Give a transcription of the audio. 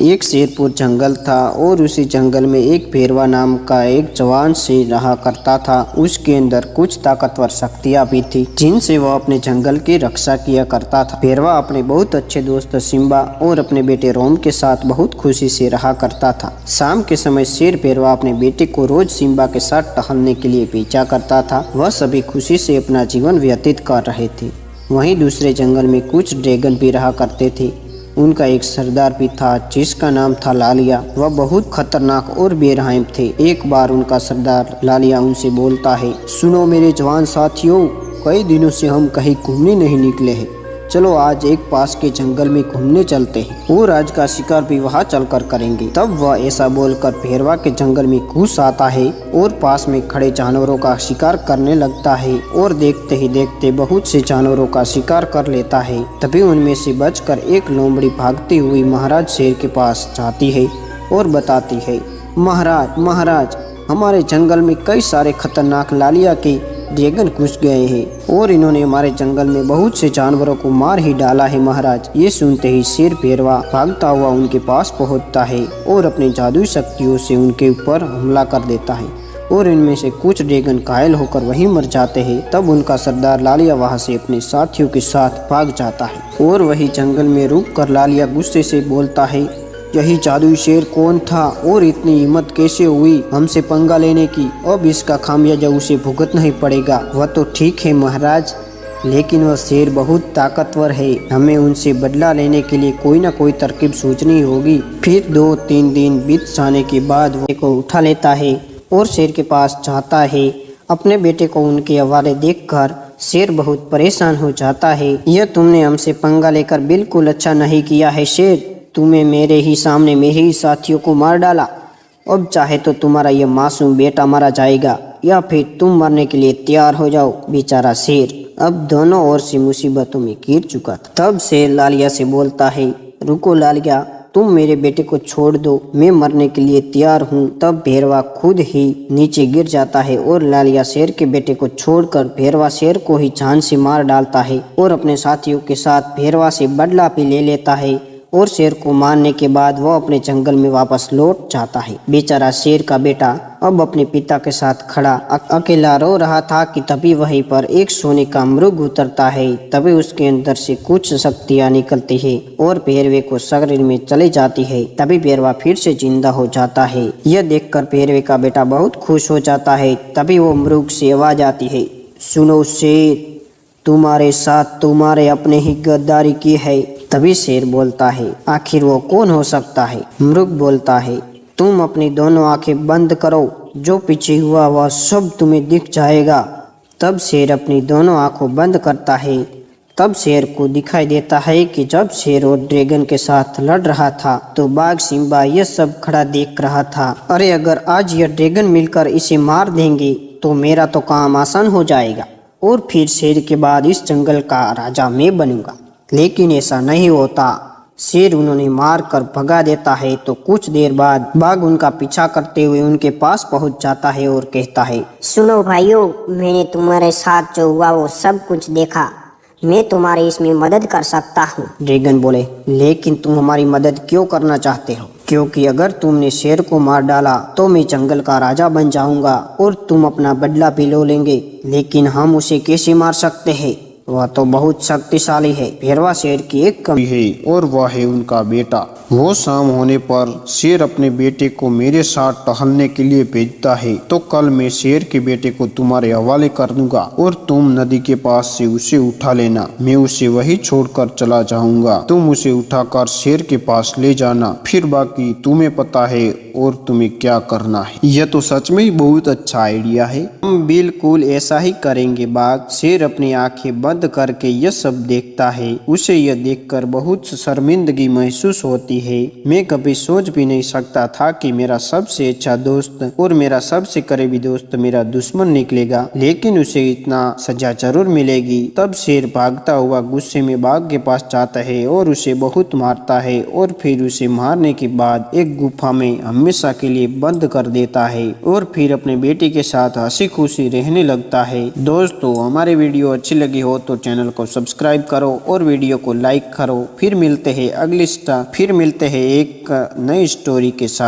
एक शेरपुर जंगल था और उसी जंगल में एक भेरवा नाम का एक जवान शेर रहा करता था। उसके अंदर कुछ ताकतवर शक्तियां भी थी जिनसे वह अपने जंगल की रक्षा किया करता था। भेरवा अपने बहुत अच्छे दोस्त सिम्बा और अपने बेटे रोम के साथ बहुत खुशी से रहा करता था। शाम के समय शेर भेरवा अपने बेटे को रोज सिम्बा के साथ टहलने के लिए भेजा करता था। वह सभी खुशी से अपना जीवन व्यतीत कर रहे थे। वहीं दूसरे जंगल में कुछ ड्रैगन भी रहा करते थे। उनका एक सरदार भी था जिसका नाम था लालिया। वह बहुत खतरनाक और बेरहम थे। एक बार उनका सरदार लालिया उनसे बोलता है, सुनो मेरे जवान साथियों, कई दिनों से हम कहीं घूमने नहीं निकले हैं। चलो आज एक पास के जंगल में घूमने चलते हैं और आज का शिकार भी वहाँ चलकर करेंगे। तब वह ऐसा बोलकर भेरवा के जंगल में घुस आता है और पास में खड़े जानवरों का शिकार करने लगता है और देखते ही देखते बहुत से जानवरों का शिकार कर लेता है। तभी उनमें से बचकर एक लोमड़ी भागती हुई महाराज शेर के पास जाती है और बताती है, महाराज हमारे जंगल में कई सारे खतरनाक लालिया के ड्रैगन घुस गए हैं और इन्होंने हमारे जंगल में बहुत से जानवरों को मार ही डाला है महाराज। ये सुनते ही शेर भेरवा भागता हुआ उनके पास पहुंचता है और अपनी जादुई शक्तियों से उनके ऊपर हमला कर देता है और इनमें से कुछ ड्रैगन घायल होकर वहीं मर जाते हैं। तब उनका सरदार लालिया वहां से अपने साथियों के साथ भाग जाता है और वही जंगल में रुक कर लालिया गुस्से से बोलता है, यही जादुई शेर कौन था और इतनी हिम्मत कैसे हुई हमसे पंगा लेने की? अब इसका खामियाजा उसे भुगतना ही पड़ेगा। वह तो ठीक है महाराज, लेकिन वह शेर बहुत ताकतवर है। हमें उनसे बदला लेने के लिए कोई ना कोई तरकीब सोचनी होगी। फिर 2-3 दिन बीत जाने के बाद वह को उठा लेता है और शेर के पास जाता है। अपने बेटे को उनके हवाले देखकर शेर बहुत परेशान हो जाता है। यह तुमने हमसे पंगा लेकर बिल्कुल अच्छा नहीं किया है शेर। तुम्हें मेरे ही सामने मेरे ही साथियों को मार डाला। अब चाहे तो तुम्हारा यह मासूम बेटा मारा जाएगा या फिर तुम मरने के लिए तैयार हो जाओ। बेचारा शेर अब दोनों ओर से मुसीबतों में घिर चुका था। तब शेर लालिया से बोलता है, रुको लालिया, तुम मेरे बेटे को छोड़ दो, मैं मरने के लिए तैयार हूँ। तब भेरवा खुद ही नीचे गिर जाता है और लालिया शेर के बेटे को छोड़कर भेरवा शेर को ही जान से मार डालता है और अपने साथियों के साथ भेरवा से बदला भी ले लेता है और शेर को मारने के बाद वह अपने जंगल में वापस लौट जाता है। बेचारा शेर का बेटा अब अपने पिता के साथ खड़ा अकेला रो रहा था कि तभी वहीं पर एक सोने का मृग उतरता है। तभी उसके अंदर से कुछ शक्तियां निकलती है और भेरवे को शरीर में चली जाती है। तभी भेरवा फिर से जिंदा हो जाता है। यह देखकर भेरवे का बेटा बहुत खुश हो जाता है। तभी वो मृग से आवाज आती है, सुनो शेर, तुम्हारे साथ तुम्हारे अपने ही गद्दारी की है। तभी शेर बोलता है, आखिर वो कौन हो सकता है? मृग बोलता है, तुम अपनी दोनों आंखें बंद करो, जो पीछे हुआ वह सब तुम्हें दिख जाएगा। तब शेर अपनी दोनों आंखों बंद करता है। तब शेर को दिखाई देता है कि जब शेर और ड्रैगन के साथ लड़ रहा था तो बाघ सिम्बा यह सब खड़ा देख रहा था। अरे अगर आज यह ड्रैगन मिलकर इसे मार देंगे तो मेरा तो काम आसान हो जाएगा और फिर शेर के बाद इस जंगल का राजा मैं बनूंगा। लेकिन ऐसा नहीं होता। शेर उन्होंने मार कर भगा देता है तो कुछ देर बाद बाघ उनका पीछा करते हुए उनके पास पहुंच जाता है और कहता है, सुनो भाइयों, मैंने तुम्हारे साथ जो हुआ वो सब कुछ देखा। मैं तुम्हारी इसमें मदद कर सकता हूँ। ड्रैगन बोले, लेकिन तुम हमारी मदद क्यों करना चाहते हो? क्योंकि अगर तुमने शेर को मार डाला तो मैं जंगल का राजा बन जाऊंगा और तुम अपना बदला भी लो लेंगे। लेकिन हम उसे कैसे मार सकते हैं? वह तो बहुत शक्तिशाली है। भेरवा शेर की एक कमी है और वह है उनका बेटा। वो शाम होने पर शेर अपने बेटे को मेरे साथ टहलने के लिए भेजता है तो कल मैं शेर के बेटे को तुम्हारे हवाले कर दूंगा और तुम नदी के पास से उसे उठा लेना। मैं उसे वही छोड़कर चला जाऊंगा। तुम उसे उठाकर शेर के पास ले जाना, फिर बाकी तुम्हें पता है और तुम्हें क्या करना है। यह तो सच में ही बहुत अच्छा आइडिया है। हम बिल्कुल ऐसा ही करेंगे बाघ। शेर अपनी आंखें बंद करके यह सब देखता है। उसे यह देखकर बहुत शर्मिंदगी महसूस होती है। मैं कभी सोच भी नहीं सकता था कि मेरा सबसे अच्छा दोस्त और मेरा सबसे करीबी दोस्त मेरा दुश्मन निकलेगा, लेकिन उसे इतना सजा जरूर मिलेगी। तब शेर भागता हुआ गुस्से में बाघ के पास जाता है और उसे बहुत मारता है और फिर उसे मारने के बाद एक गुफा में हमेशा के लिए बंद कर देता है और फिर अपने बेटे के साथ हंसी खुशी रहने लगता है। दोस्तों, हमारी वीडियो अच्छी लगी हो तो चैनल को सब्सक्राइब करो और वीडियो को लाइक करो। फिर मिलते हैं एक नई स्टोरी के साथ।